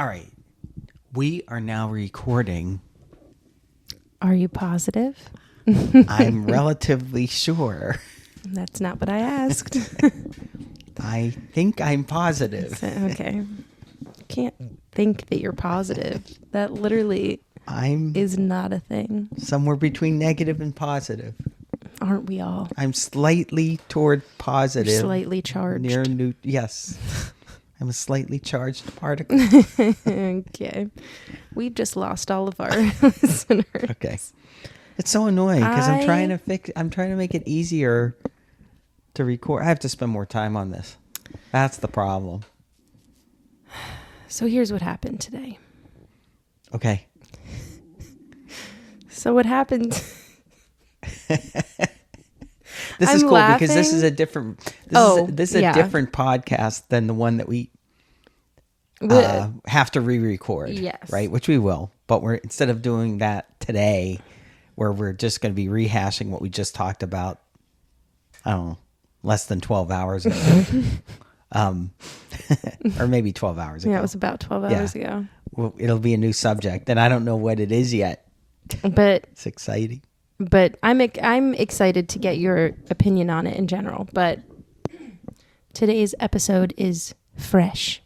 All right. We are now recording. Are you positive? I'm relatively sure. That's not what I asked. I think I'm positive. Okay. Can't think that you're positive. That literally is not a thing. Somewhere between negative and positive. Aren't we all? I'm slightly toward positive. You're slightly charged. Yes. I'm a slightly charged particle. Okay. We've just lost all of our listeners. Okay. It's so annoying because I'm trying to make it easier to record. I have to spend more time on this. That's the problem. So here's what happened today. Okay. So what happened? This is cool because this is a different. This is a different podcast than the one that we have to re-record. Yes. Right, which we will. But we're instead of doing that today, where we're just going to be rehashing what we just talked about. I don't know, less than 12 hours ago, or maybe 12 hours ago. Yeah, it was about 12 hours ago. Well, it'll be a new subject, and I don't know what it is yet. But it's exciting. But I'm excited to get your opinion on it in general. But today's episode is fresh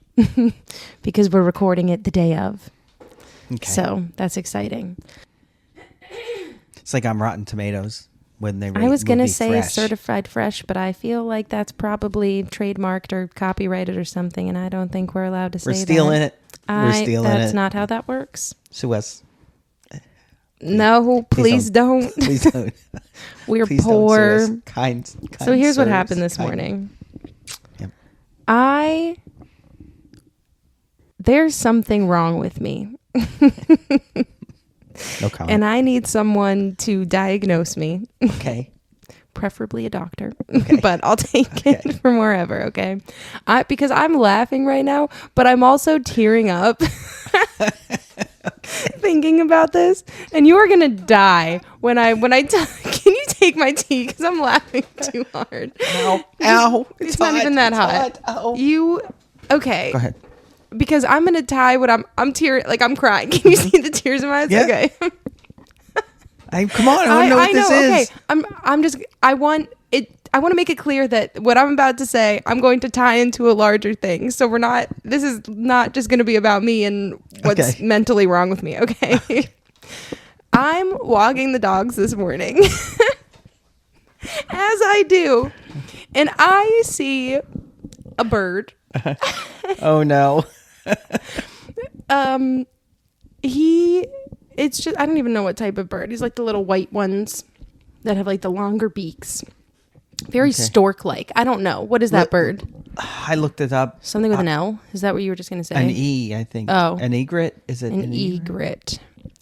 because we're recording it the day of. Okay. So that's exciting. It's like I'm Rotten Tomatoes when they. I was going to say fresh. certified fresh, but I feel like that's probably trademarked or copyrighted or something, and I don't think we're allowed to say that. We're stealing it. That's not how that works. Sue us. No, please don't. Please don't. We're please poor. Don't kind so here's what happened this morning. Yep. There's something wrong with me. No comment. And I need someone to diagnose me. Okay. Preferably a doctor. Okay. But I'll take it from wherever, okay? Because I'm laughing right now, but I'm also tearing up. Thinking about this, and you are gonna die when I can you take my tea because I'm laughing too hard. Ow! It's not even that hot. Ow. You okay? Go ahead. Because I'm gonna tie what I'm tearing, like I'm crying. Can you see the tears in my eyes? Yeah. Okay. Come on! I know what this is. Okay. I want to make it clear that what I'm about to say, I'm going to tie into a larger thing. So this is not just going to be about me and what's mentally wrong with me. Okay. I'm walking the dogs this morning as I do. And I see a bird. Oh no. It's just, I don't even know what type of bird. He's like the little white ones that have like the longer beaks. Very stork-like. I don't know. What is that bird? I looked it up. Something with an L? Is that what you were just going to say? An E, I think. Oh. An egret? Is it an egret?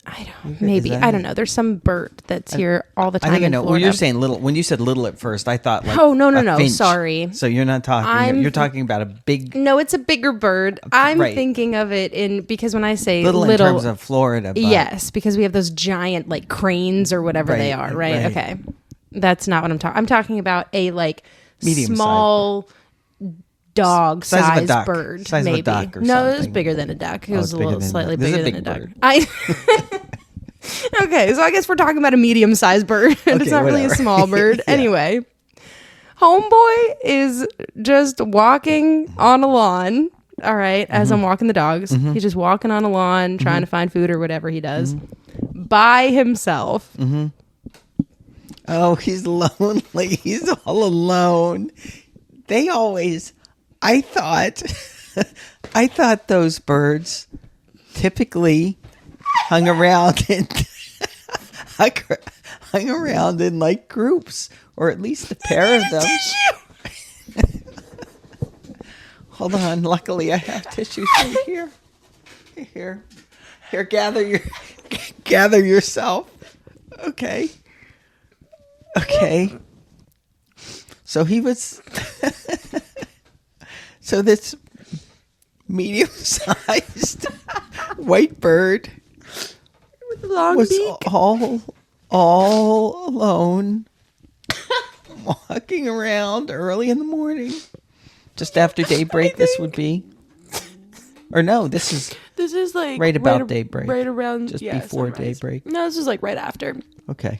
I don't. Maybe. I don't know. There's some bird that's here all the time. I think I know. Florida. Well, you're saying little. When you said little at first, I thought like. Oh, no. finch. Sorry. So you're not talking. You're talking about a big. No, it's a bigger bird. I'm thinking of it because when I say little in terms of Florida. But yes, because we have those giant like cranes or whatever they are, right? Okay. That's not what I'm talking. I'm talking about a like medium small dog-sized bird. Size maybe. Of a duck or no, something. It was bigger than a duck. It was a little slightly bigger than a duck. Okay, so I guess we're talking about a medium-sized bird. It's not really a small bird. Yeah. Anyway, homeboy is just walking on a lawn. All right, as I'm walking the dogs, he's just walking on a lawn, trying to find food or whatever he does by himself. Oh, he's lonely. He's all alone. I thought those birds typically hung around in like groups, or at least a pair of them. Hold on. Luckily, I have tissues right here. Here, gather yourself. Okay. So he was. So this medium-sized white bird with a long was beak. all alone, walking around early in the morning, just after daybreak. This would be, or no, this is This is like right about daybreak. Right around just before sunrise. daybreak. No, this is like right after. Okay.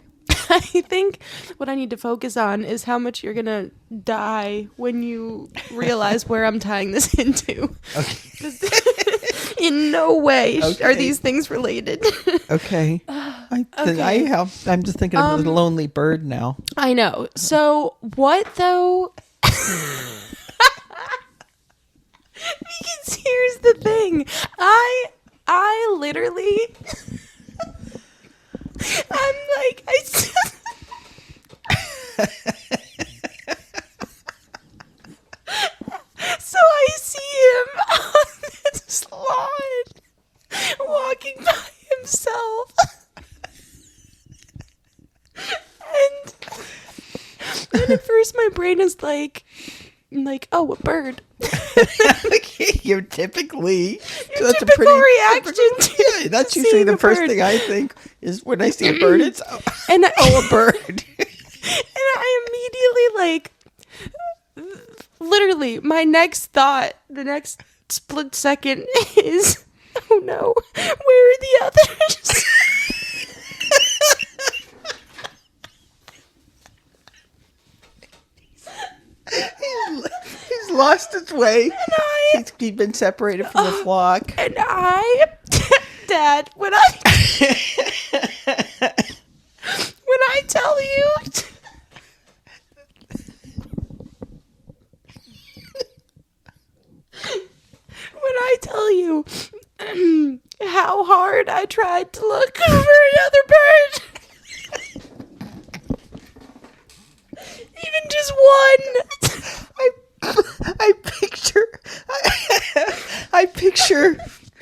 I think what I need to focus on is how much you're gonna die when you realize where I'm tying this into. Okay. In no way are these things related. Okay. I'm just thinking of the lonely bird now. I know. So what though? Because here's the thing. I literally I'm like so I see him on this lawn walking by himself. And at first my brain is like, oh, a bird. You're typically that's a pretty reaction. Yeah, that's usually the first thing I think is when I see a bird. It's a bird. And I immediately literally my next thought, the next split second is, oh no, where are the others? He's lost his way. He's been separated from the flock. And Dad, when I tell you, how hard I tried to look for another bird. Even just one. I picture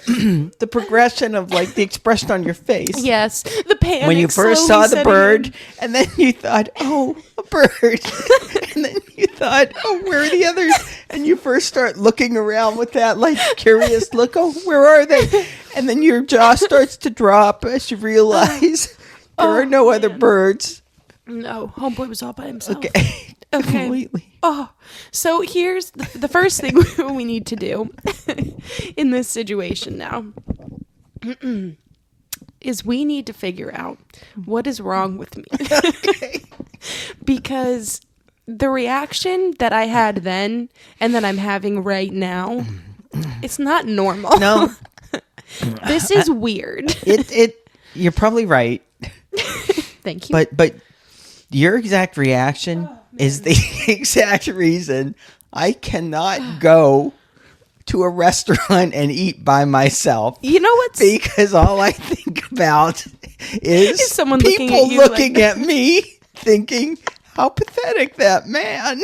the progression of the expression on your face. Yes, the panic. When you first saw the bird, and then you thought, oh, a bird. And then you thought, oh, where are the others? And you first start looking around with that curious look, oh, where are they? And then your jaw starts to drop as you realize there are no other birds. No, homeboy was all by himself. Okay. Completely. Oh, so here's the first thing we need to do in this situation now is we need to figure out what is wrong with me. Okay. Because the reaction that I had then and that I'm having right now, it's not normal. No. This is weird. You're probably right. Thank you. But your exact reaction is the exact reason I cannot go to a restaurant and eat by myself. You know what? Because all I think about is someone people looking at me thinking, how pathetic that man.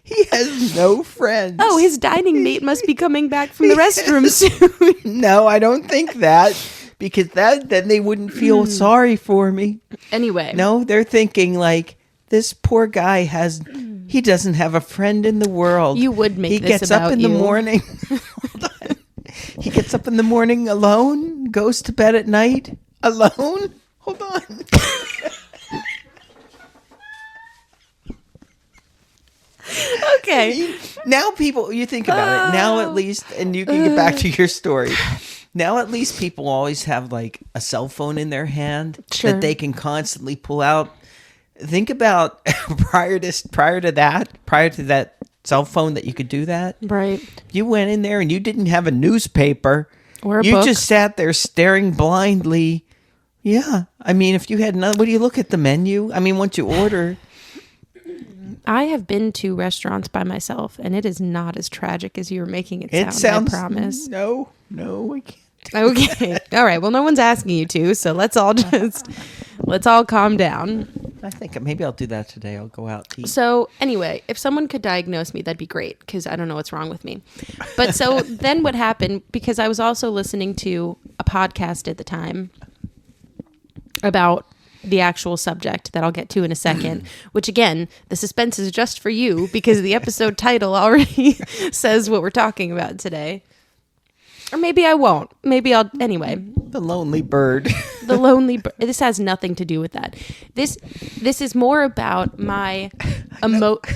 He has no friends. Oh, his dining mate must be coming back from the restroom soon. No, I don't think that. Because then they wouldn't feel sorry for me. Anyway. No, they're thinking this poor guy he doesn't have a friend in the world. You would make he this gets about up in you. the morning. Hold on. He gets up in the morning alone, goes to bed at night alone. Hold on. Okay. Now you think about it. Now at least, and you can get back to your story. Now at least people always have a cell phone in their hand that they can constantly pull out. Think about prior to that cell phone that you could do that. Right. You went in there and you didn't have a newspaper. Or a book. You just sat there staring blindly. Yeah. I mean, if you had what do you look at the menu? I mean, once you order. I have been to restaurants by myself, and it is not as tragic as you were making it sound. Sounds, I promise. No, I can't. Okay. All right. Well, no one's asking you to, so let's all calm down. I think maybe I'll do that today. I'll go out to eat. So anyway, if someone could diagnose me, that'd be great, because I don't know what's wrong with me. But so then what happened, because I was also listening to a podcast at the time about the actual subject that I'll get to in a second, which again, the suspense is just for you because the episode title already says what we're talking about today. Or maybe I won't. Maybe I'll. Anyway. The lonely bird. The lonely bird. This has nothing to do with that. This is more about my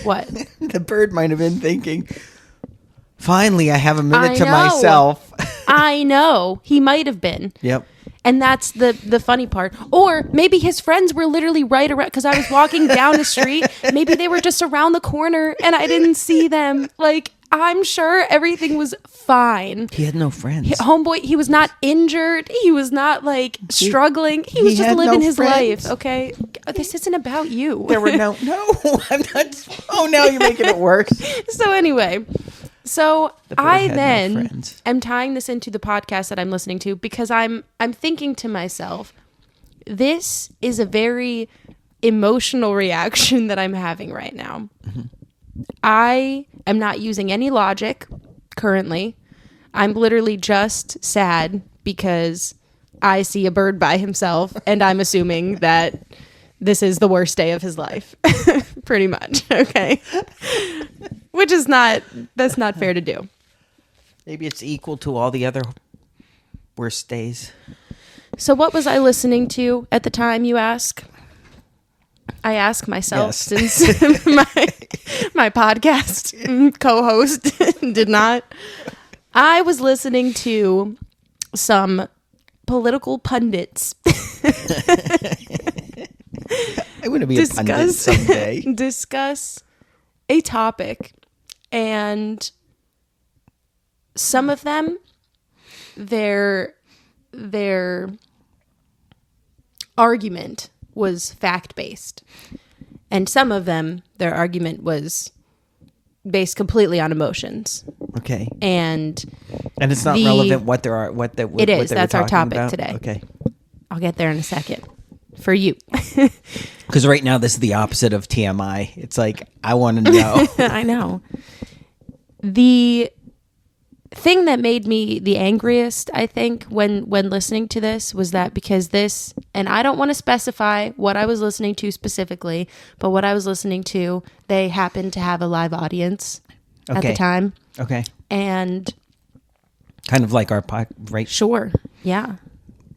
what? The bird might have been thinking, finally, I have a minute to know. myself. I know he might have been. Yep. And that's the funny part. Or maybe his friends were literally right around, because I was walking down the street. Maybe they were just around the corner and I didn't see them. Like, I'm sure everything was fine. He had no friends. Homeboy, he was not injured. He was not like struggling. He was just living his life. Okay. This isn't about you. There were no, I'm not. Oh, now you're making it worse. So anyway, I then no am tying this into the podcast that I'm listening to, because I'm thinking to myself, this is a very emotional reaction that I'm having right now. Mm-hmm. I am not using any logic currently. I'm literally just sad because I see a bird by himself and I'm assuming that this is the worst day of his life. Pretty much. Okay. Which is that's not fair to do. Maybe it's equal to all the other worst days. So what was I listening to at the time, you ask? I ask myself, since my podcast co-host did not. I was listening to some political pundits. I want to be a pundit someday. Discuss a topic, and some of them, their argument was fact-based, and some of them, their argument was based completely on emotions. Okay. And it's not relevant what there are, it is. That's our topic about today. Okay. I'll get there in a second. For you. Because right now this is the opposite of TMI. It's like, I want to know. I know. The thing that made me the angriest, I think, when listening to this was that because this, and I don't want to specify what I was listening to specifically, but what I was listening to, they happened to have a live audience at the time. Okay. And kind of like our right? Sure. Yeah.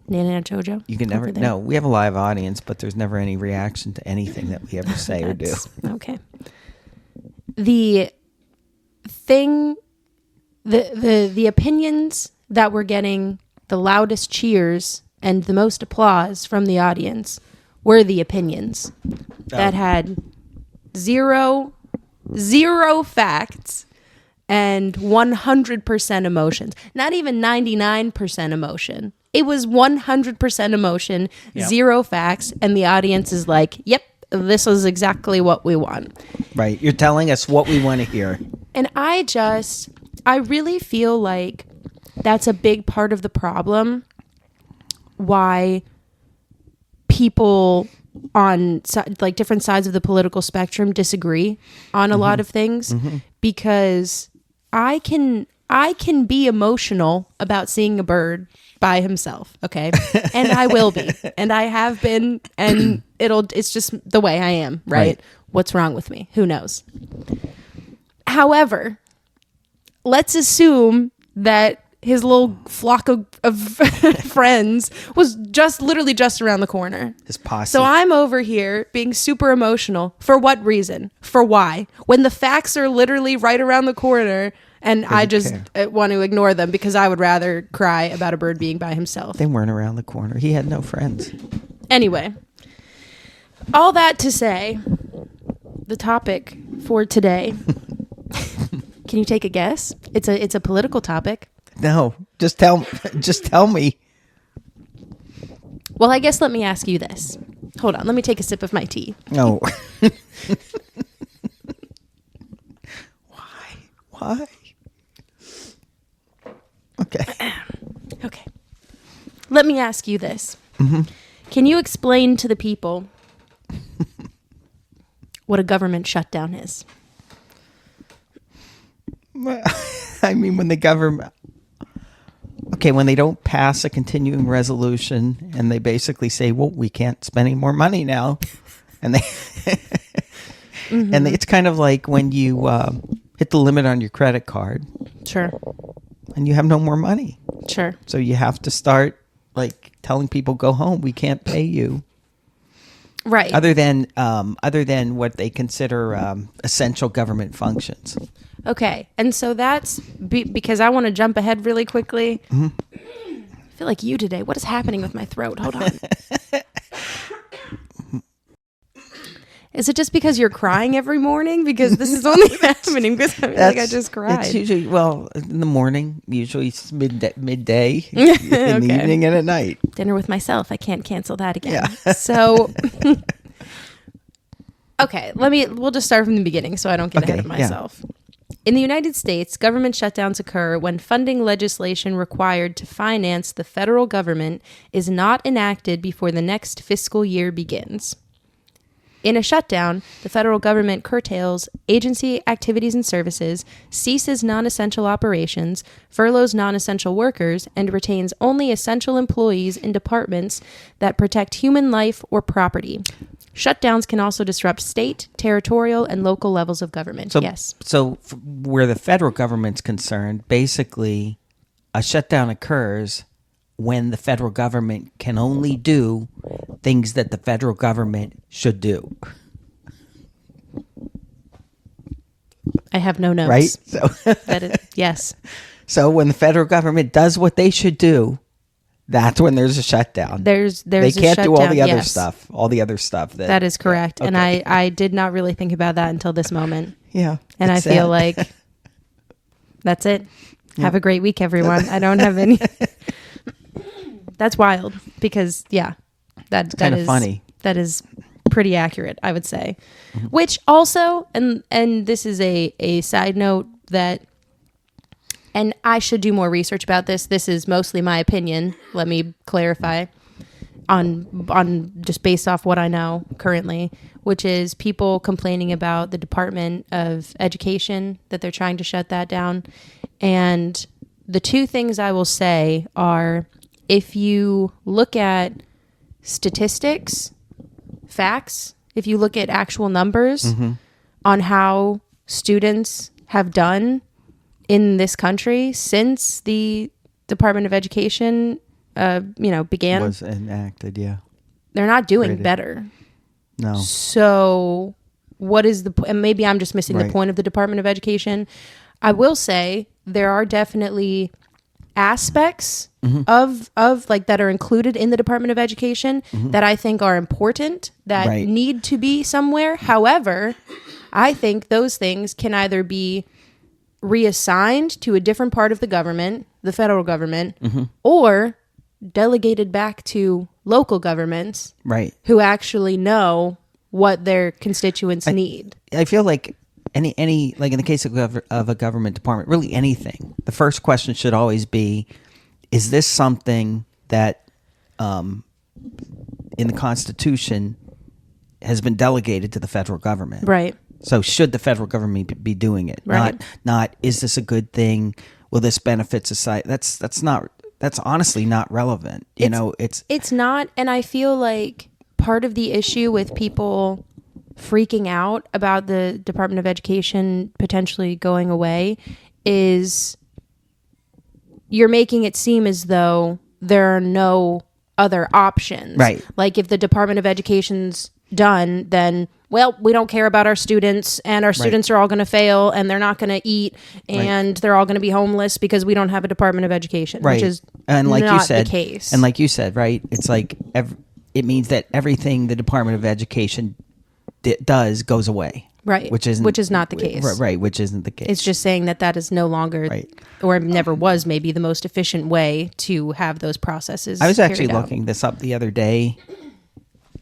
Nana and Jojo. You can never, no, we have a live audience, but there's never any reaction to anything that we ever say or do. Okay. The thing, the opinions that were getting the loudest cheers and the most applause from the audience were the opinions that had zero facts and 100% emotions. Not even 99% emotion. It was 100% emotion, zero facts, and the audience is like, yep, this is exactly what we want. Right. You're telling us what we want to hear. And I really feel like that's a big part of the problem why people on like different sides of the political spectrum disagree on a lot of things, because I can be emotional about seeing a bird by himself, okay? And I will be, and I have been, and it's just the way I am, right? What's wrong with me? Who knows? However, let's assume that his little flock of friends was literally just around the corner. His posse. So I'm over here being super emotional. For what reason? For why? When the facts are literally right around the corner, and I just want to ignore them because I would rather cry about a bird being by himself. They weren't around the corner. He had no friends. Anyway, all that to say, the topic for today. Can you take a guess? It's a political topic. No, just tell me. Well, I guess let me ask you this. Hold on, let me take a sip of my tea. No. Why? Okay. Let me ask you this. Mm-hmm. Can you explain to the people what a government shutdown is? I mean, when the government... Okay, when they don't pass a continuing resolution and they basically say, well, we can't spend any more money now. And they... and it's kind of like when you hit the limit on your credit card. Sure. And you have no more money. Sure. So you have to start like telling people, go home. We can't pay you. Right. Other than what they consider essential government functions. Okay. And so that's because I want to jump ahead really quickly. Mm-hmm. I feel like you today. What is happening with my throat? Hold on. Is it just because you're crying every morning? Because this is only happening because I feel like I just cried. It's usually, in the morning, usually it's midday, in the evening and at night. Dinner with myself. I can't cancel that again. Yeah. So, okay, we'll just start from the beginning so I don't get ahead of myself. Yeah. In the United States, government shutdowns occur when funding legislation required to finance the federal government is not enacted before the next fiscal year begins. In a shutdown, the federal government curtails agency activities and services, ceases non-essential operations, furloughs non-essential workers, and retains only essential employees in departments that protect human life or property. Shutdowns can also disrupt state, territorial, and local levels of government. So where the federal government's concerned, basically a shutdown occurs when the federal government can only do things that the federal government should do. I have no notes. Right? So yes. So when the federal government does what they should do, that's when there's a shutdown. They can't do all the other stuff. All the other stuff. That is correct. Yeah, okay. And I did not really think about that until this moment. Yeah. And I feel like that's it. Yeah. Have a great week, everyone. I don't have any... That's wild because that's kind of funny. That is pretty accurate, I would say. Mm-hmm. Which also, and this is a side note that, and I should do more research about this. This is mostly my opinion. Let me clarify on just based off what I know currently, which is people complaining about the Department of Education, that they're trying to shut that down. And the two things I will say are, if you look at statistics, facts, if you look at actual numbers on how students have done in this country since the Department of Education, began. Was enacted, yeah. They're not doing better. No. So what is and maybe I'm just missing the point of the Department of Education. I will say there are definitely aspects of like that are included in the Department of Education that I think are important, that need to be somewhere. However, I think those things can either be reassigned to a different part of the government, the federal government, or delegated back to local governments who actually know what their constituents need. I feel like any like in the case of a government department, really anything, the first question should always be, is this something that in the Constitution has been delegated to the federal government? Right. So should the federal government be doing it? Right. Not is this a good thing? Will this benefit society? That's honestly not relevant. It's not. And I feel like part of the issue with people freaking out about the Department of Education potentially going away is you're making it seem as though there are no other options. Right. Like if the Department of Education's done, then, well, we don't care about our students, and our students are all going to fail, and they're not going to eat, and they're all going to be homeless because we don't have a Department of Education, which is not the case. And like you said, right, it's like it means that everything the Department of Education does goes away. Right. Which is not the case. Right, which isn't the case. It's just saying that is no longer, or never was maybe, the most efficient way to have those processes. I was actually looking this up the other day,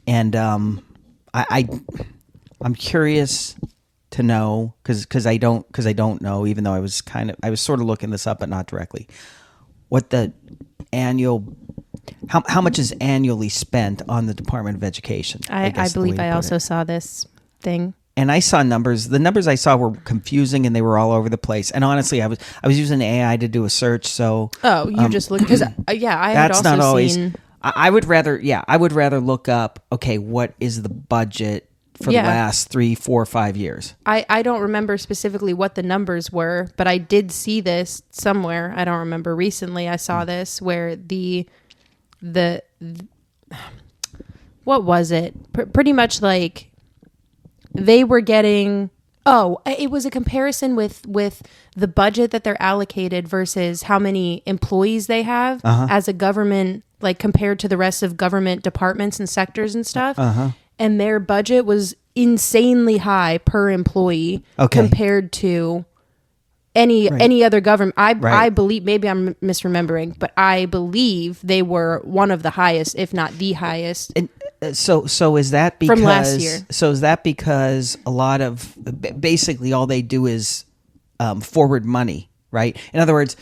and I'm curious to know, because I don't know, even though I was sort of looking this up, but not directly, what the annual. How much is annually spent on the Department of Education? I believe I also saw this thing. And I saw numbers. The numbers I saw were confusing, and they were all over the place. And honestly, I was using AI to do a search. So you just looked, because I had also not always. Seen. I would rather look up. Okay, what is the budget for the last 3, 4, 5 years? I don't remember specifically what the numbers were, but I did see this somewhere. I don't remember. Recently I saw this where the what was it? Pretty much like they were getting. Oh, it was a comparison with the budget that they're allocated versus how many employees they have as a government, like compared to the rest of government departments and sectors and stuff. And their budget was insanely high per employee compared to any other government. I believe, maybe I'm misremembering, but I believe they were one of the highest, if not the highest. And so is that because from last year? So is that because a lot of basically all they do is forward money, right? In other words,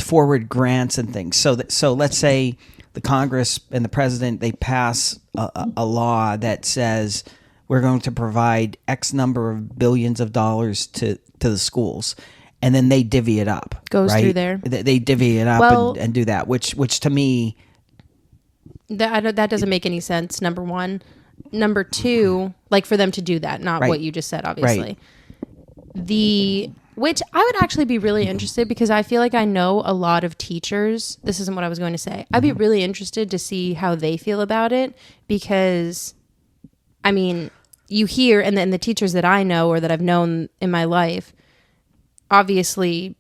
forward grants and things. So let's say the Congress and the president, they pass a law that says we're going to provide X number of billions of dollars to the schools, and then they divvy it up. Goes right? through there. They divvy it up and do that, which to me. That doesn't make any sense, number one. Number two, like for them to do that, not what you just said, obviously. Which I would actually be really interested, because I feel like I know a lot of teachers. This isn't what I was going to say. I'd be really interested to see how they feel about it, because, I mean, you hear, and then the teachers that I know or that I've known in my life, obviously,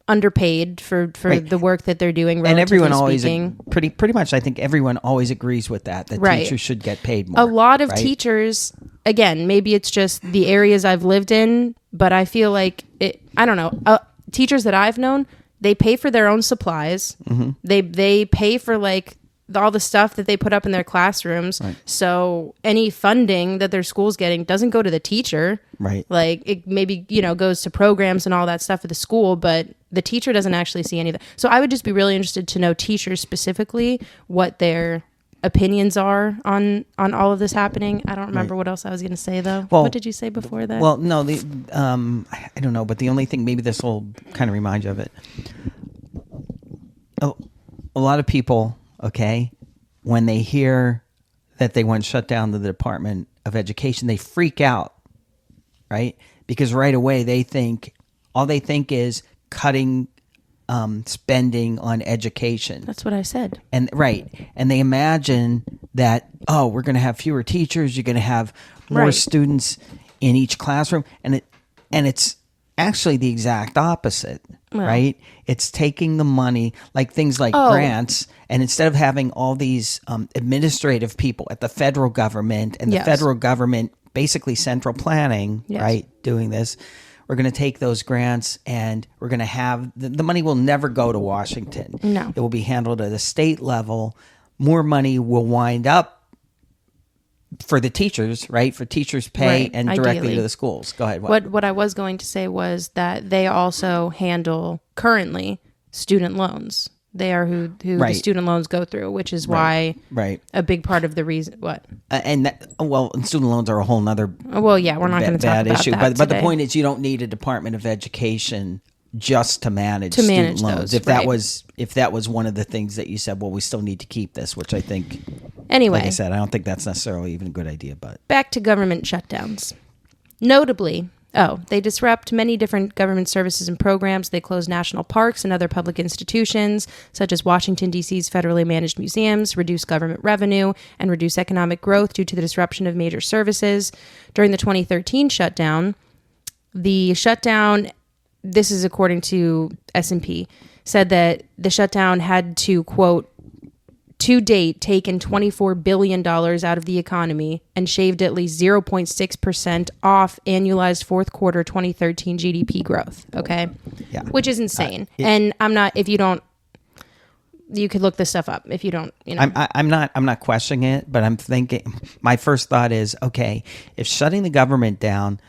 underpaid for the work that they're doing. And everyone always speaking. pretty much, I think everyone always agrees with that teachers should get paid more. A lot of teachers, again, maybe it's just the areas I've lived in, but I feel like I don't know. Teachers that I've known, they pay for their own supplies. They pay for like all the stuff that they put up in their classrooms. So any funding that their school's getting doesn't go to the teacher. Like it maybe, goes to programs and all that stuff at the school, but the teacher doesn't actually see any of that. So I would just be really interested to know teachers specifically, what their opinions are on all of this happening. I don't remember what else I was going to say though. Well, what did you say before that? Well, no, I don't know, but the only thing, maybe this will kind of remind you of it. A lot of people, when they hear that they want to shut down the Department of Education, they freak out, right? Because right away all they think is cutting spending on education. That's what I said. And and they imagine that, we're going to have fewer teachers, you're going to have more students in each classroom, and it's actually the exact opposite. Right? It's taking the money, like things like grants, and instead of having all these administrative people at the federal government and the federal government, basically central planning, right, doing this, we're going to take those grants and we're going to have the money will never go to Washington. No. It will be handled at a state level. More money will wind up for the teachers, right? For teachers' pay and directly ideally to the schools. Go ahead. What I was going to say was that they also handle student loans. They are who the student loans go through, which is why a big part of the reason and student loans are a whole nother we're not going to talk about issue. that but the point is, you don't need a Department of Education just to manage student loans. Those, if that was one of the things that you said, well, we still need to keep this, which I think, anyway, like I said, I don't think that's necessarily even a good idea. But back to government shutdowns. Notably, they disrupt many different government services and programs. They close national parks and other public institutions, such as Washington, D.C.'s federally managed museums, reduce government revenue, and reduce economic growth due to the disruption of major services. During the 2013 shutdown, this is according to S&P, said that the shutdown had to, quote, to date, taken $24 billion out of the economy and shaved at least 0.6% off annualized fourth quarter 2013 GDP growth. Okay. Yeah. Which is insane. And you could look this stuff up if you don't, I'm not questioning it, but I'm thinking, my first thought is, if shutting the government down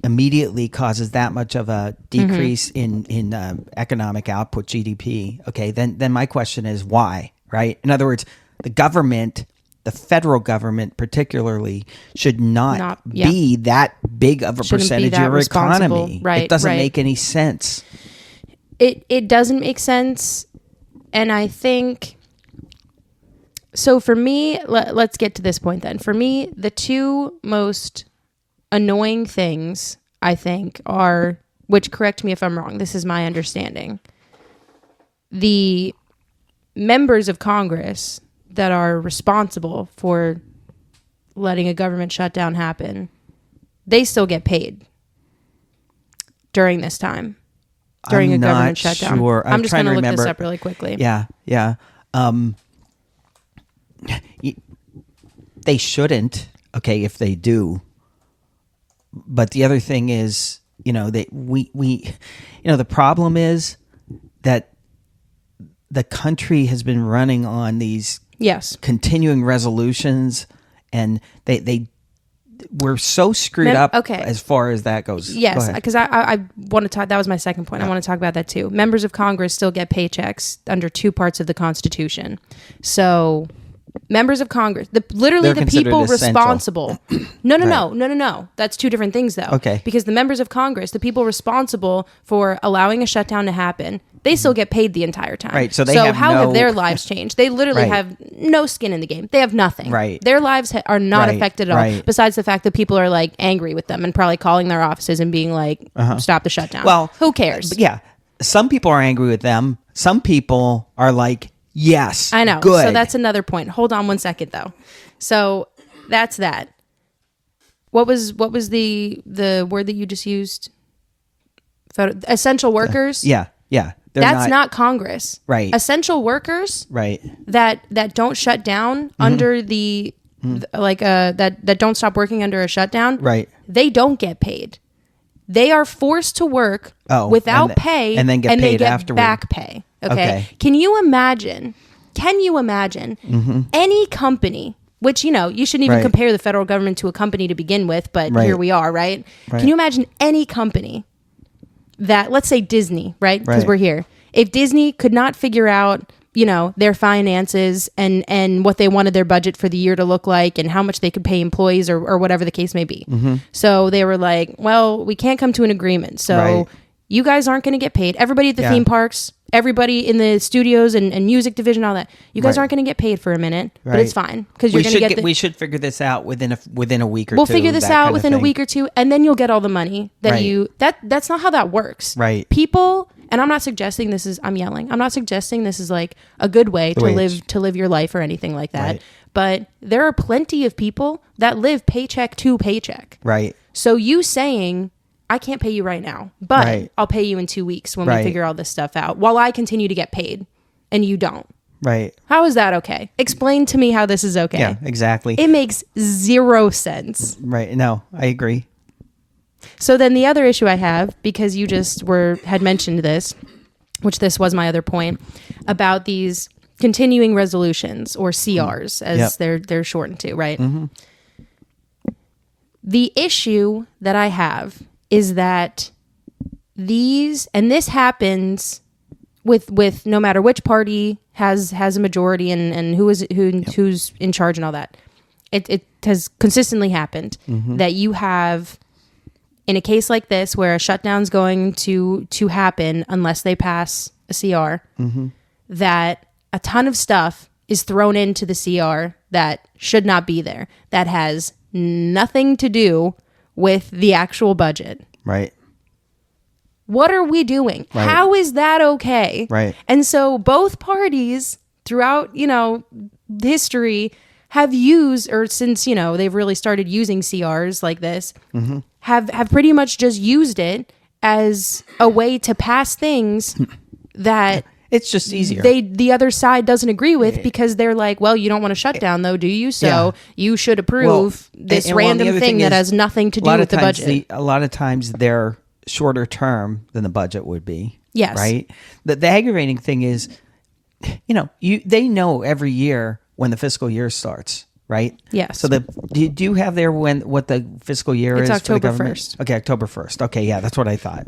immediately causes that much of a decrease in economic output, GDP, then my question is why? Right? In other words, the government, the federal government particularly, should not be that big of a percentage of your economy. Right, it doesn't make any sense. It doesn't make sense. And I think, so for me, let's get to this point then. For me, the two most annoying things, I think, are, which, correct me if I'm wrong, this is my understanding, the members of Congress that are responsible for letting a government shutdown happen, they still get paid during this time, during a government shutdown. Sure. I'm just going to look this up really quickly. Yeah. They shouldn't, okay, if they do. But the other thing is, the problem is that the country has been running on these continuing resolutions, and we're so screwed up as far as that goes. Yes, because I want to talk. That was my second point. I want to talk about that too. Members of Congress still get paychecks under two parts of the Constitution. So members of Congress, literally the people responsible. No. That's two different things though. Okay. Because the members of Congress, the people responsible for allowing a shutdown to happen, they still get paid the entire time. Right. So how have their lives changed? They literally have no skin in the game. They have nothing. Right. Their lives are not affected at all. Right. Besides the fact that people are like angry with them and probably calling their offices and being like, "Stop the shutdown." Well, who cares? Yeah. Some people are angry with them. Some people are like, yes, I know. Good. So that's another point. Hold on one second though. So that's that. What was the word that you just used? Essential workers? Yeah. That's not Congress. Right. Essential workers right. that don't shut down under the that don't stop working under a shutdown. Right. They don't get paid. They are forced to work without pay and then get paid afterward. Back pay. Okay. Can you imagine any company, which, you shouldn't even compare the federal government to a company to begin with, but here we are, right? Can you imagine any company that, let's say Disney, right? Because we're here. If Disney could not figure out, their finances and what they wanted their budget for the year to look like and how much they could pay employees or whatever the case may be. So they were like, well, we can't come to an agreement. So you guys aren't going to get paid. Everybody at the theme parks, everybody in the studios and music division, all that. You guys aren't going to get paid for a minute, but it's fine because you're going to get. We should figure this out within a week or two. We'll figure this out within a week or two, and then you'll get all the money that you. That's not how that works. Right. People, and I'm not suggesting this is. I'm yelling. I'm not suggesting this is like a good way to live your life or anything like that. Right. But there are plenty of people that live paycheck to paycheck. Right. So you saying, I can't pay you right now, but I'll pay you in 2 weeks when we figure all this stuff out while I continue to get paid and you don't. Right. How is that okay? Explain to me how this is okay. Yeah, exactly. It makes zero sense. Right. No, I agree. So then the other issue I have, because you just had mentioned this, which this was my other point, about these continuing resolutions or CRs as they're shortened to, right? Mm-hmm. The issue that I have is that this happens with no matter which party has a majority and who's in charge and all that. It has consistently happened that you have, in a case like this where a shutdown's going to happen unless they pass a CR, that a ton of stuff is thrown into the CR that should not be there, that has nothing to do with the actual budget. Right. What are we doing? Right. How is that okay? Right. And so both parties throughout, history have used, or since, they've really started using CRs like this, have pretty much just used it as a way to pass things that it's just easier. The other side doesn't agree with because they're like, well, you don't want to shut down though, do you? So you should approve this random thing that has nothing to do with the budget. A lot of times they're shorter term than the budget would be. Yes. Right? The aggravating thing is, they know every year when the fiscal year starts, right? Yes. So do you have there what the fiscal year is October for the government? 1st. Okay, October 1st. Okay, yeah, that's what I thought.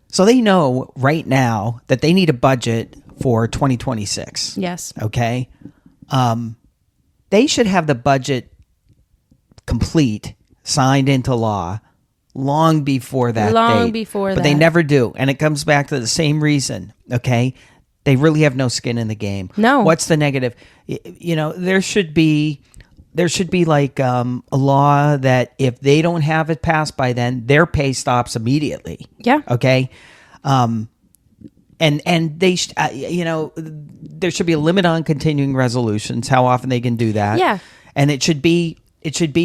So they know right now that they need a budget for 2026. Yes. Okay. They should have the budget complete, signed into law long before that date. But they never do. And it comes back to the same reason. Okay. They really have no skin in the game. No. What's the negative? There should be like a law that if they don't have it passed by then, their pay stops immediately. Yeah. Okay. And they there should be a limit on continuing resolutions, how often they can do that. Yeah. And it should be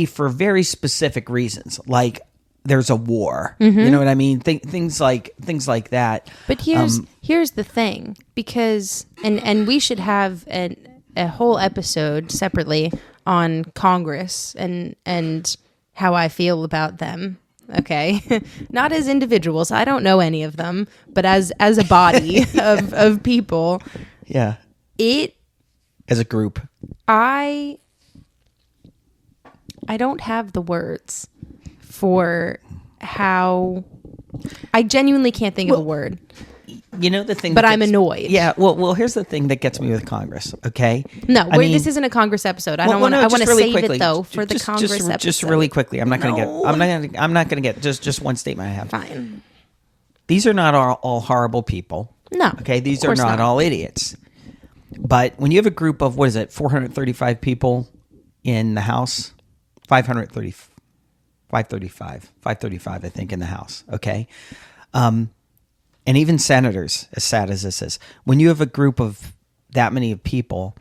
for very specific reasons, like there's a war. You know what I mean? Things like that. But here's the thing, because and we should have a whole episode separately on Congress and how I feel about them. Okay, not as individuals. I don't know any of them, but as a body of people. Yeah. As a group. I don't have the words for how. I genuinely can't think of a word. You know the thing, but I'm annoyed. Yeah, well, here's the thing that gets me with Congress. Okay, no, this isn't a Congress episode. I don't want. I want to save it though for the Congress episode. Just really quickly. I'm not gonna get just one statement I have. Fine. These are not all horrible people. No. Okay, these are not all idiots. But when you have a group of 435 people in the House, 535, I think, in the House. Okay. And even senators, as sad as this is, when you have a group of that many people,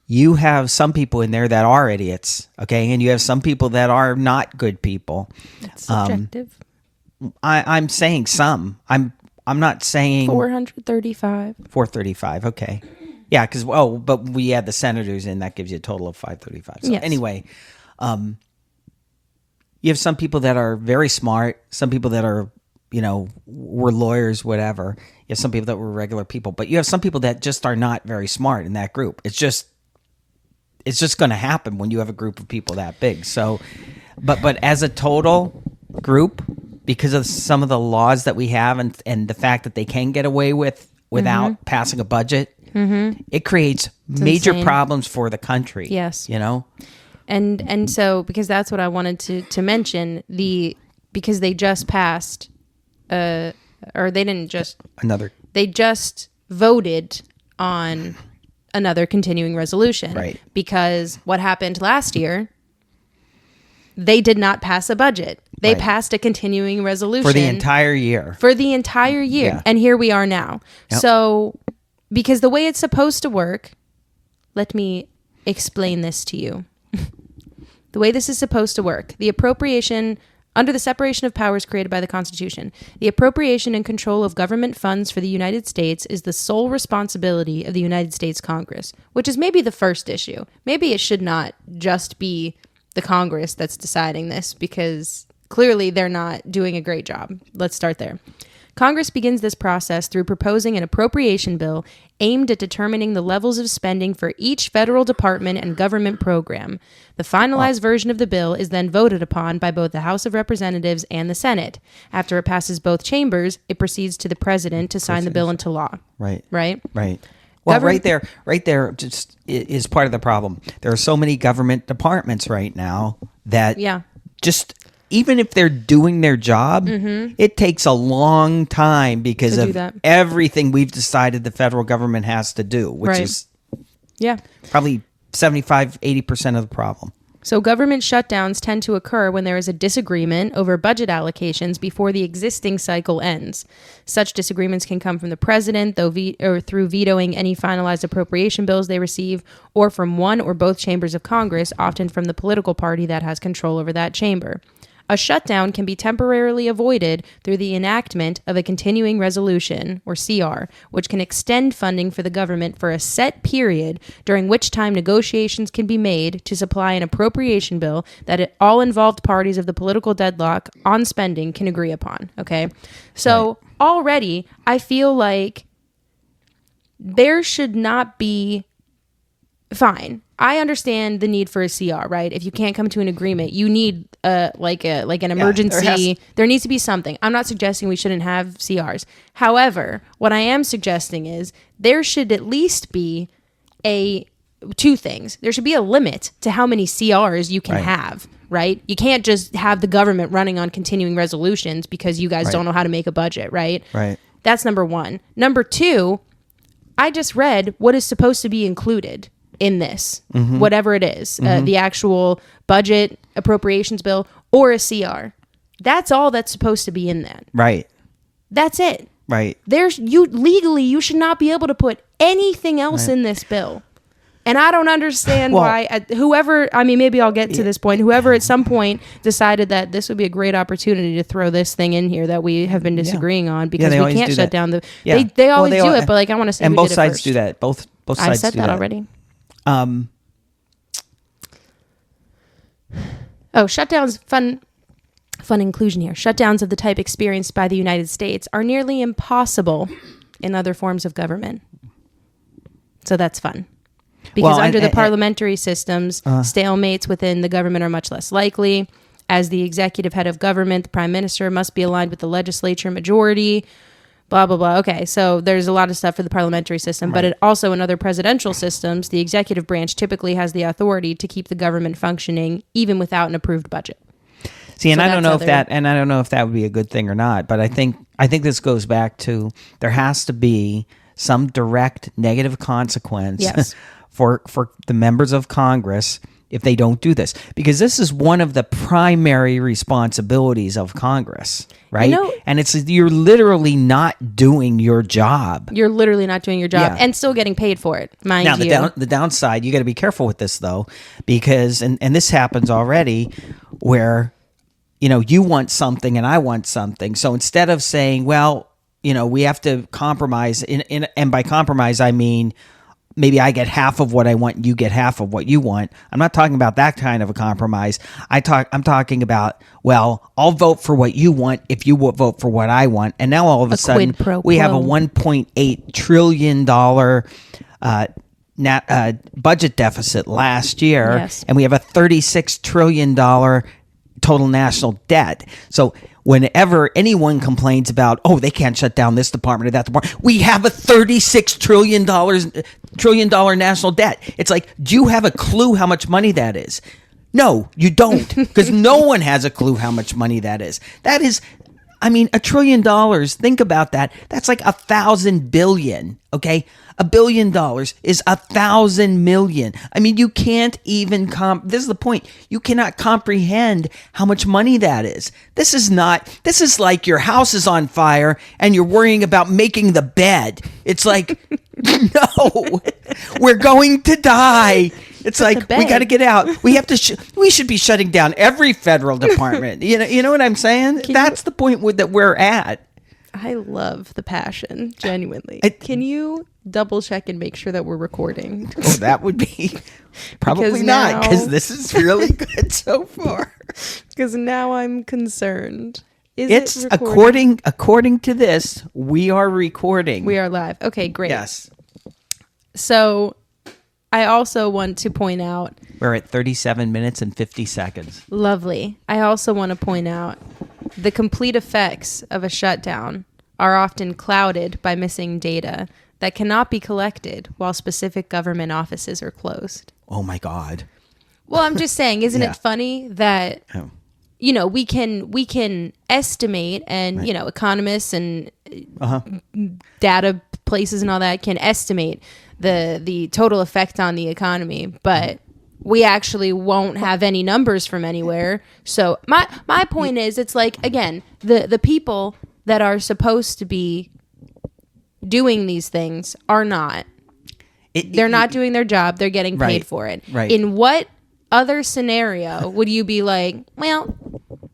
you have some people in there that are idiots, okay? And you have some people that are not good people. It's subjective. I'm saying some. I'm not saying 435. 435, okay. Yeah, because, but we add the senators in, that gives you a total of 535. So anyway, you have some people that are very smart, some people that are, were lawyers, whatever. You have some people that were regular people, but you have some people that just are not very smart in that group. It's just going to happen when you have a group of people that big. So, but as a total group, because of some of the laws that we have and the fact that they can get away without passing a budget, it creates major problems for the country. Yes. And so, because that's what I wanted to mention, because they just passed, or they didn't just... They just voted on another continuing resolution. Right. Because what happened last year, they did not pass a budget. They passed a continuing resolution. For the entire year. Yeah. And here we are now. Yep. So, because the way it's supposed to work, let me explain this to you. The way this is supposed to work, under the separation of powers created by the Constitution, the appropriation and control of government funds for the United States is the sole responsibility of the United States Congress, which is maybe the first issue. Maybe it should not just be the Congress that's deciding this, because clearly they're not doing a great job. Let's start there. Congress begins this process through proposing an appropriation bill aimed at determining the levels of spending for each federal department and government program. The finalized version of the bill is then voted upon by both the House of Representatives and the Senate. After it passes both chambers, it proceeds to the president to sign the bill into law. Right. Well, right there just is part of the problem. There are so many government departments right now that just... Even if they're doing their job, it takes a long time because of everything we've decided the federal government has to do, which is probably 75-80% of the problem. So government shutdowns tend to occur when there is a disagreement over budget allocations before the existing cycle ends. Such disagreements can come from the president, or through vetoing any finalized appropriation bills they receive, or from one or both chambers of Congress, often from the political party that has control over that chamber. A shutdown can be temporarily avoided through the enactment of a continuing resolution, or CR, which can extend funding for the government for a set period, during which time negotiations can be made to supply an appropriation bill that all involved parties of the political deadlock on spending can agree upon. Okay? So already, I feel like there should not be... Fine. I understand the need for a CR, right? If you can't come to an agreement, you need like an emergency. There needs to be something. I'm not suggesting we shouldn't have CRs. However, what I am suggesting is there should at least be two things. There should be a limit to how many CRs you can have, right? You can't just have the government running on continuing resolutions because you guys don't know how to make a budget, right? Right. That's number one. Number two, I just read what is supposed to be included in this, whatever it is, the actual budget, appropriations bill, or a CR. That's all that's supposed to be in that. Right. That's it. Right. You should not be able to put anything else in this bill. And I don't understand why maybe I'll get to this point. Whoever at some point decided that this would be a great opportunity to throw this thing in here that we have been disagreeing on because we can't shut down the. Yeah. They always do it, but like I want to say, and who both did it sides first. do that. Both sides. I said do that already. Shutdowns. Fun inclusion here. Shutdowns of the type experienced by the United States are nearly impossible in other forms of government. So that's fun. Because under the parliamentary systems, stalemates within the government are much less likely. As the executive head of government, the prime minister must be aligned with the legislature majority, blah, blah, blah. Okay, so there's a lot of stuff for the parliamentary system, but it also in other presidential systems, the executive branch typically has the authority to keep the government functioning even without an approved budget. See, and I don't know if that would be a good thing or not, but I think this goes back to there has to be some direct negative consequence for the members of Congress if they don't do this, because this is one of the primary responsibilities of Congress, right? And you're literally not doing your job. You're literally not doing your job and still getting paid for it, mind you. Now, the downside, you got to be careful with this though, because and this happens already where you want something and I want something. So instead of saying, well, we have to compromise, and by compromise I mean maybe I get half of what I want and you get half of what you want. I'm not talking about that kind of a compromise. I'm talking about, well, I'll vote for what you want if you vote for what I want. And now all of a sudden we have a $1.8 trillion budget deficit last year, and we have a $36 trillion total national debt. So whenever anyone complains about, they can't shut down this department or that department, we have a $36 trillion national debt. It's like, do you have a clue how much money that is? No, you don't, because no one has a clue how much money that is. That is, $1 trillion. Think about that. That's like 1,000 billion. Okay. $1 billion is 1,000 million. You can't even this is the point. You cannot comprehend how much money that is. This is like your house is on fire and you're worrying about making the bed. It's like, no, we're going to die. It's like, we got to get out. We have to, we should be shutting down every federal department. You know what I'm saying? That's the point that we're at. I love the passion, genuinely. Can you double check and make sure that we're recording? Oh, that would be probably not, because this is really good so far. Because now I'm concerned. It's according to this, we are recording. We are live. Okay, great. Yes. So I also want to point out, we're at 37 minutes and 50 seconds. Lovely. I also want to point out the complete effects of a shutdown are often clouded by missing data that cannot be collected while specific government offices are closed. Oh my God. Well, I'm just saying, isn't it funny that we can estimate, and economists and data places and all that can estimate the total effect on the economy, but we actually won't have any numbers from anywhere. So my point is, it's like, again, the people that are supposed to be doing these things are not. They're not doing their job. They're getting paid for it. Right. In what other scenario would you be like, well,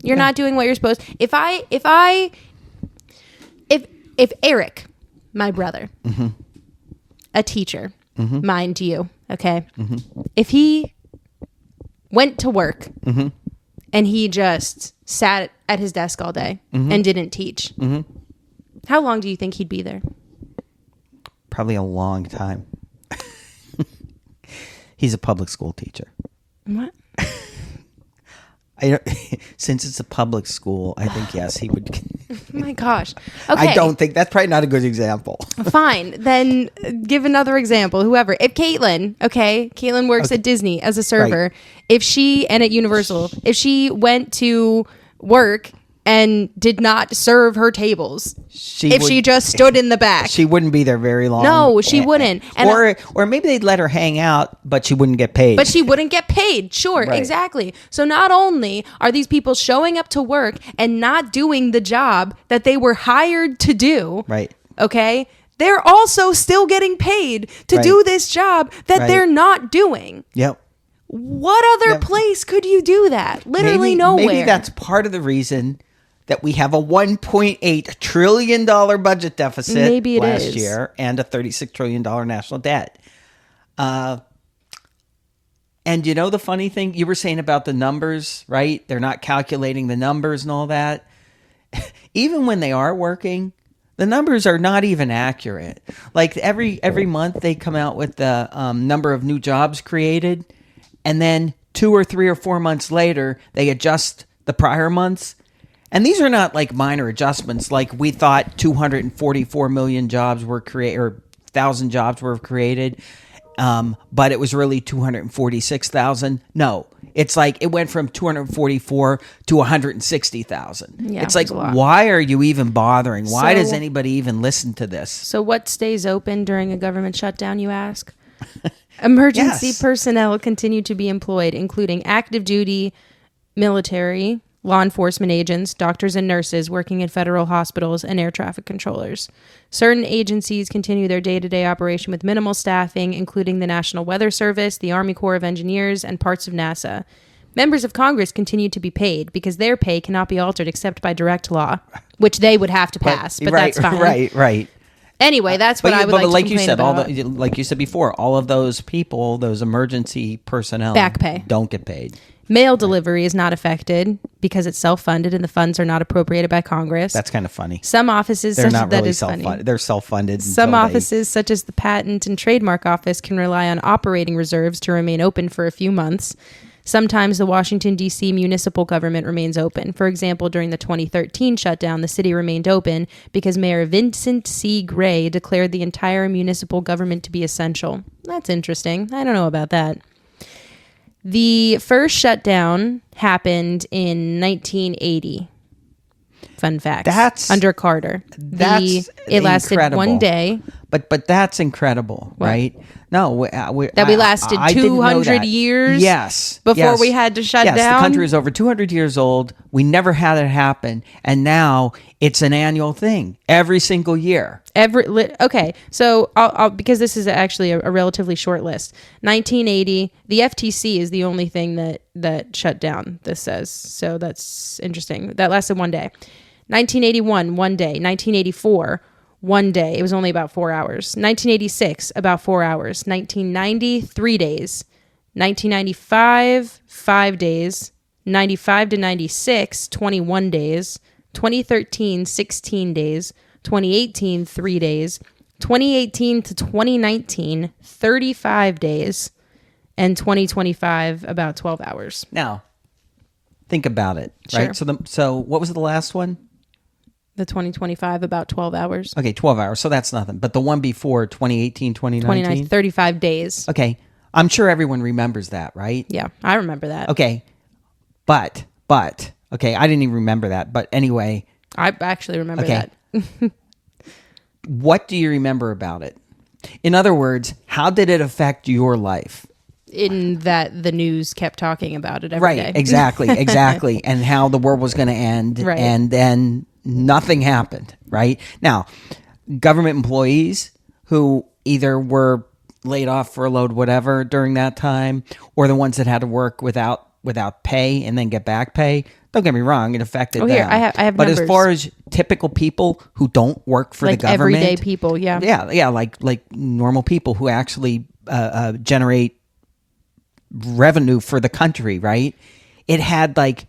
you're not doing what you're supposed to? If Eric, my brother, a teacher, mind you, okay, if he went to work and he just sat at his desk all day and didn't teach, how long do you think he'd be there? Probably a long time. He's a public school teacher. What? Since it's a public school, I think, yes, he would. Oh my gosh. Okay. I don't think that's probably not a good example. Fine. Then give another example. Whoever. If Caitlin works at Disney as a server. Right. If she, and at Universal, if she went to work and did not serve her tables. She just stood in the back. She wouldn't be there very long. No, she wouldn't. And or maybe they'd let her hang out, but she wouldn't get paid. But she wouldn't get paid. Sure, Right. exactly. So not only are these people showing up to work and not doing the job that they were hired to do, Right. okay, they're also still getting paid to Right. do this job that Right. they're not doing. Yep. What other place could you do that? Literally Maybe, nowhere. Maybe that's part of the reason that we have a $1.8 trillion budget deficit Maybe it last is. year and a $36 trillion national debt. And you know the funny thing? You were saying about the numbers, right? They're not calculating the numbers and all that. Even when they are working, the numbers are not even accurate. Like every month they come out with the number of new jobs created, and then 2 or 3 or 4 months later they adjust the prior months. And these are not like minor adjustments. Like we thought 244 million jobs were created, or 1,000 jobs were created, but it was really 246,000. No, it's like it went from 244 to 160,000. Yeah, it's like, it's a lot. why are you even bothering? Why does So- anybody even listen to this? So what stays open during a government shutdown, you ask? Emergency Yes. personnel continue to be employed, including active duty, military, law enforcement agents, doctors and nurses working in federal hospitals, and air traffic controllers. Certain agencies continue their day-to-day operation with minimal staffing, including the National Weather Service, the Army Corps of Engineers, and parts of NASA. Members of Congress continue to be paid because their pay cannot be altered except by direct law, which they would have to pass, but right, that's fine. Right. Anyway, that's what I would like to you complain said, about. like you said before, all of those people, those emergency personnel, Back pay. don't get paid. Mail delivery is not affected because it's self-funded and the funds are not appropriated by Congress. That's kind of funny. Some offices, They're such not that really is funny. self-funded. They're self-funded. Some until they- offices, such as the Patent and Trademark Office, can rely on operating reserves to remain open for a few months. Sometimes the Washington, D.C. municipal government remains open. For example, during the 2013 shutdown, the city remained open because Mayor Vincent C. Gray declared the entire municipal government to be essential. That's interesting. I don't know about that. The first shutdown happened in 1980. Fun fact. That's- under Carter. It lasted incredible. 1 day. But that's incredible, right? No, we lasted I didn't know 200 that. years Yes, before yes. we had to shut yes, down? the country is over 200 years old. We never had it happen, and now it's an annual thing every single year. Okay, so I'll because this is actually a relatively short list. 1980, the FTC is the only thing that shut down. This says so. That's interesting. That lasted 1 day. 1981, 1 day. 1984, 1 day. It was only about 4 hours. 1986, about 4 hours. 1990, 3 days. 1995, 5 days. 95 to 96, 21 days. 2013, 16 days. 2018, 3 days. 2018 to 2019, 35 days. And 2025, about 12 hours. Now, think about it, Sure. right? So what was the last one? The 2025, about 12 hours. Okay, 12 hours. So that's nothing. But the one before 2018, 2019? 29, 35 days. Okay. I'm sure everyone remembers that, right? Yeah, I remember that. Okay. But, okay, I didn't even remember that. But anyway, I actually remember okay. that. What do you remember about it? In other words, how did it affect your life? In that the news kept talking about it every day. Right, exactly. And how the world was going to end. Right. And then nothing happened, right? Now, government employees who either were laid off, furloughed, whatever during that time, or the ones that had to work without pay and then get back pay. Don't get me wrong, it affected them. Here, I have But numbers. as far as typical people who don't work for Like the government, everyday people, yeah. yeah, like normal people who actually generate revenue for the country, right? It had like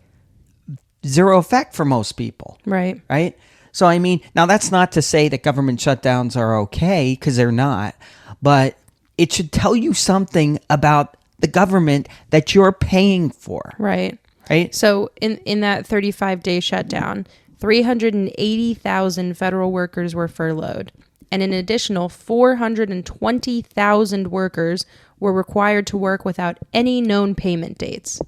zero effect for most people, Right. right? So I mean, now that's not to say that government shutdowns are okay, because they're not, but it should tell you something about the government that you're paying for, Right. right? So in that 35-day shutdown, 380,000 federal workers were furloughed, and an additional 420,000 workers were required to work without any known payment dates.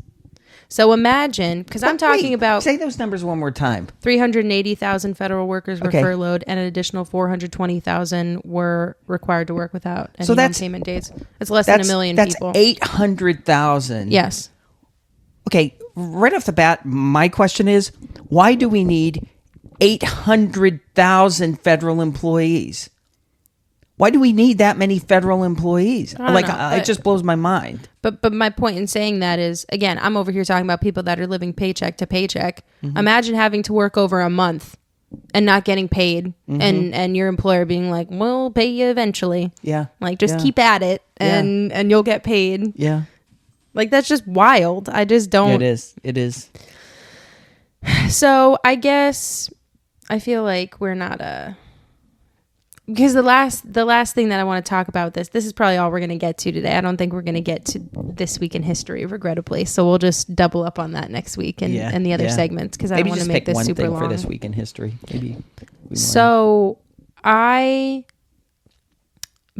So imagine, because I'm talking about... Say those numbers one more time. 380,000 federal workers were Okay. furloughed, and an additional 420,000 were required to work without any non-payment dates. That's less than a million people. That's 800,000. Yes. Okay, right off the bat, my question is, why do we need 800,000 federal employees? Why do we need that many federal employees? It just blows my mind. But my point in saying that is, again, I'm over here talking about people that are living paycheck to paycheck. Mm-hmm. Imagine having to work over a month and not getting paid, and your employer being like, "We'll pay you eventually." Yeah, like just keep at it, and you'll get paid. Yeah, like that's just wild. I just don't. It is. So I guess I feel like we're not because the last thing that I want to talk about this is probably all we're going to get to today. I don't think we're going to get to this week in history, regrettably. So we'll just double up on that next week and the other segments, because I don't want to make this super long. For this week in history. Maybe. So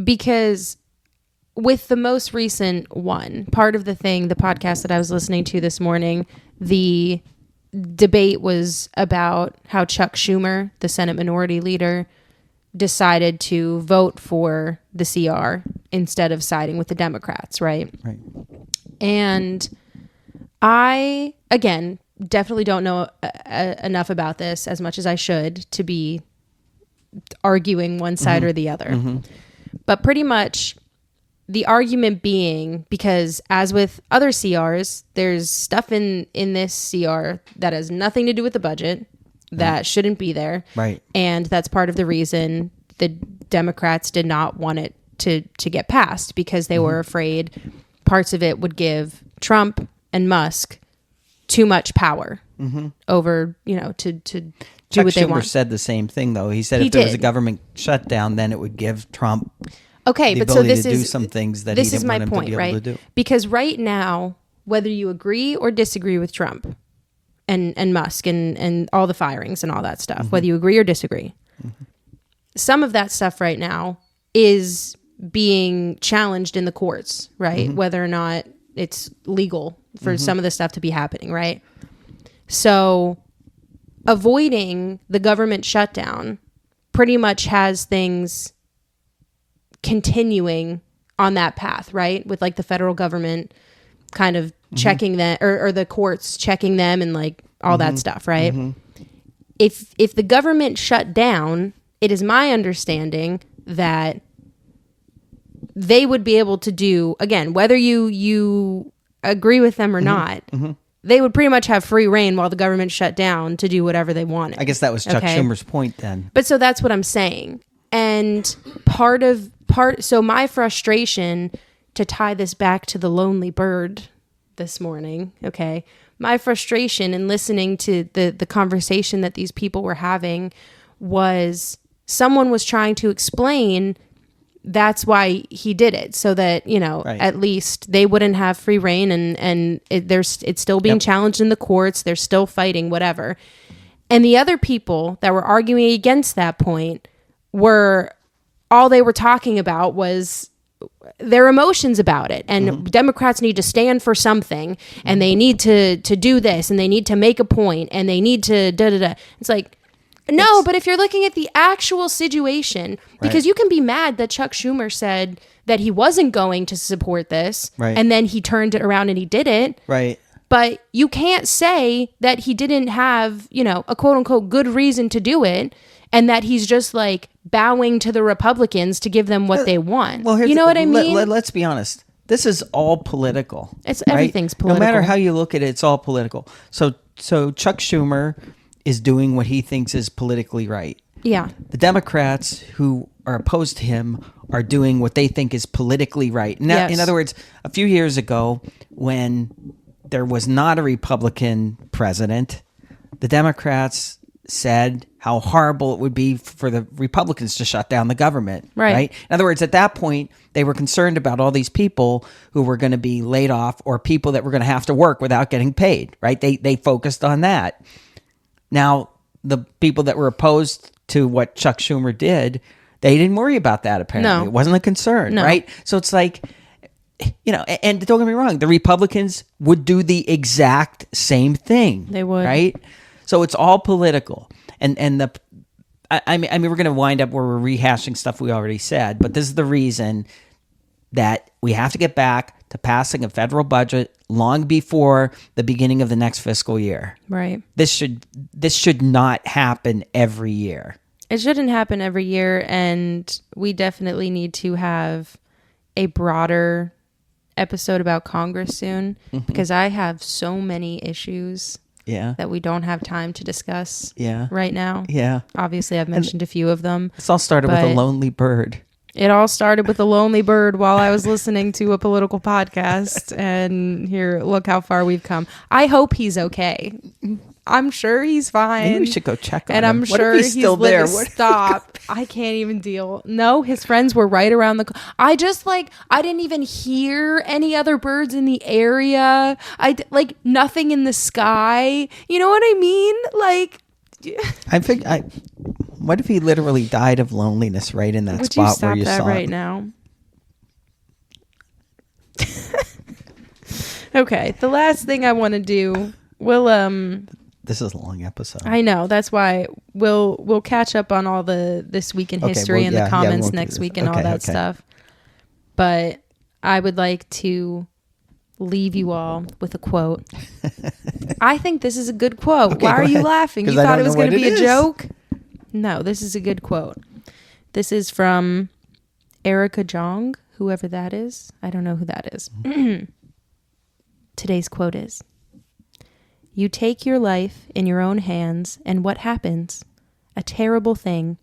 because with the most recent one, part of the podcast that I was listening to this morning, the debate was about how Chuck Schumer, the Senate Minority Leader, decided to vote for the CR instead of siding with the Democrats, right? Right. And I, again, definitely don't know enough about this as much as I should to be arguing one side or the other. Mm-hmm. But pretty much the argument being, because as with other CRs, there's stuff in this CR that has nothing to do with the budget, that shouldn't be there. Right. And that's part of the reason the Democrats did not want it to get passed, because they were afraid parts of it would give Trump and Musk too much power over, to do Chuck what they Schumer want. said the same thing, though. He said if there was a government shutdown, then it would give Trump the ability to do some things that he didn't want him to be able to do. Because right now, whether you agree or disagree with Trump and Musk and all the firings and all that stuff, whether you agree or disagree, some of that stuff right now is being challenged in the courts, right? Whether or not it's legal for some of the stuff to be happening, right? So avoiding the government shutdown pretty much has things continuing on that path, right? With like the federal government kind of checking them, or the courts checking them, and like all that stuff, right? If the government shut down, it is my understanding that they would be able to do, again, whether you agree with them or not, they would pretty much have free reign while the government shut down to do whatever they wanted. I guess that was Chuck Schumer's point then. But so that's what I'm saying. And so my frustration, to tie this back to the lonely bird this morning, okay, my frustration in listening to the conversation that these people were having was someone was trying to explain that's why he did it, so that, at least they wouldn't have free reign, and it's still being challenged in the courts. They're still fighting, whatever. And the other people that were arguing against that point all they were talking about was their emotions about it, and Democrats need to stand for something, and they need to do this, and they need to make a point, and they need to da-da-da. It's like, no, but if you're looking at the actual situation, because you can be mad that Chuck Schumer said that he wasn't going to support this, and then he turned it around and he did it. Right. But you can't say that he didn't have, a quote unquote good reason to do it, and that he's just like bowing to the Republicans to give them what they want. Well, you know what I mean? Let's be honest. This is all political. Everything's political. No matter how you look at it, it's all political. So Chuck Schumer is doing what he thinks is politically right. Yeah. The Democrats who are opposed to him are doing what they think is politically right. Now, in other words, a few years ago, when there was not a Republican president, the Democrats said how horrible it would be for the Republicans to shut down the government. Right. In other words, at that point, they were concerned about all these people who were going to be laid off, or people that were going to have to work without getting paid. Right. They focused on that. Now, the people that were opposed to what Chuck Schumer did, they didn't worry about that, apparently. No. It wasn't a concern, right? So it's like, and don't get me wrong, the Republicans would do the exact same thing. They would. Right? So it's all political. I mean, we're going to wind up where we're rehashing stuff we already said, but this is the reason that we have to get back to passing a federal budget long before the beginning of the next fiscal year. Right. This should not happen every year. It shouldn't happen every year, and we definitely need to have a broader episode about Congress soon, because I have so many issues that we don't have time to discuss right now. Yeah. Obviously, I've mentioned a few of them. This all started with a lonely bird. It all started with a lonely bird while I was listening to a political podcast, and here, look how far we've come. I hope he's okay. I'm sure he's fine. Maybe we should go check on him. And I'm sure he's still there. Stop. I can't even deal. No, his friends were right around the... I didn't even hear any other birds in the area. Nothing in the sky. You know what I mean? I think what if he literally died of loneliness right in that spot where you saw him? Would you stop that right now? Okay, the last thing I want to do, this is a long episode. I know. That's why we'll catch up on all the This Week in History and the comments next week and all that stuff. But I would like to leave you all with a quote. I think this is a good quote. Why are you laughing? You thought it was going to be a joke? No, this is a good quote. This is from Erica Jong, whoever that is. I don't know who that is. Today's quote is, "You take your life in your own hands, and what happens? A terrible thing.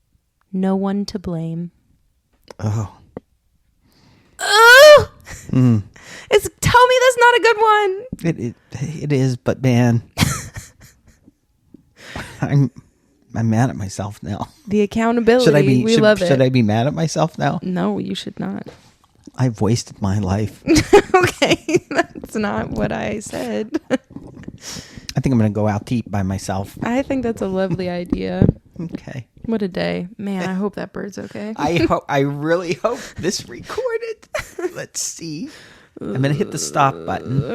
No one to blame." Oh. Oh! Tell me that's not a good one. It is, but man, I'm mad at myself now. The accountability, we love it. Should I be mad at myself now? No, you should not. I've wasted my life. Okay, that's not what I said. I think I'm going to go out to eat by myself. I think that's a lovely idea. Okay. What a day. Man, I hope that bird's okay. I really hope this recorded. Let's see. I'm going to hit the stop button.